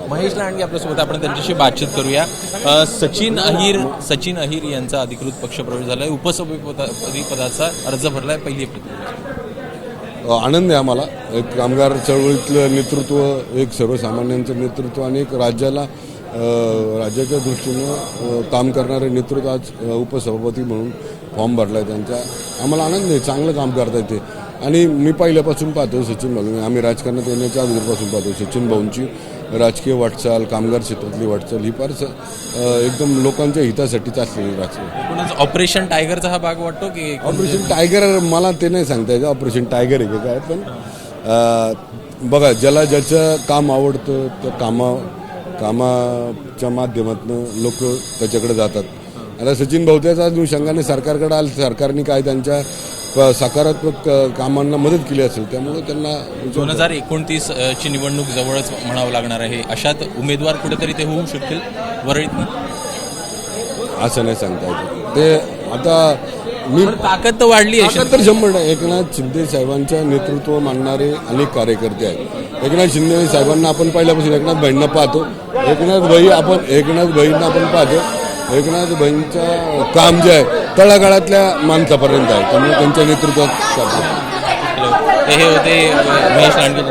महेश लांडगे आपल्यासोबत, आपण त्यांच्याशी बातचीत करूया. सचिन अहिर यांचा अधिकृत पक्षप्रवेश झालाय, उपसभापती पदाचा अर्ज भरलाय. पहिली प्रतिक्रिया. आनंद आहे आम्हाला. एक कामगार चळवळीतलं नेतृत्व, एक सर्वसामान्यांचं नेतृत्व आणि एक राज्याच्या दृष्टीनं काम करणारे नेतृत्व आज उपसभापती म्हणून फॉर्म भरला आहे त्यांचा. आम्हाला आनंद आहे, चांगलं काम करता येते. आणि मी पहिल्यापासून पाहतो सचिन भाऊ, आम्ही राजकारणात येण्याच्या अगोदरपासून पाहतो सचिन भाऊंची राजकीय वाटचाल, कामगार क्षेत्रातली वाटचाल ही फार एकदम लोकांच्या हितासाठीच असलेली राजकीय. ऑपरेशन टायगरचा हा भाग वाटतो की ऑपरेशन टायगर मला ते नाही सांगता येतं ऑपरेशन टायगर आहे का काय, पण बघा ज्याला ज्याचं काम आवडतं त्या कामाच्या माध्यमातून लोक त्याच्याकडे जातात. आता सचिन भाऊ त्याच अनुषंगाने सरकारकडे आले, सरकारने काय त्यांच्या सकारात्मक कामांना मदत केली असेल, त्यामुळे त्यांना 2029 ची निवडणूक जवळच म्हणावं लागणार आहे. अशात उमेदवार कुठेतरी ते होऊ शकतील वरळीत, असं नाही सांगता येतं. ते आता मी ताकद तर वाढली आहे, तर 100%. एकनाथ शिंदे साहेबांच्या नेतृत्व मानणारे अनेक कार्यकर्ते आहेत. एकनाथ शिंदे साहेबांना आपण पहिल्यापासून एकनाथ भाईंना पाहतो, एकनाथ भाईंना आपण पाहतो. एकनाथ भाईंचं काम जे आहे तळागाळातल्या माणसापर्यंत आहे, त्यामुळे त्यांच्या नेतृत्वात हे होते महेश लांडगे.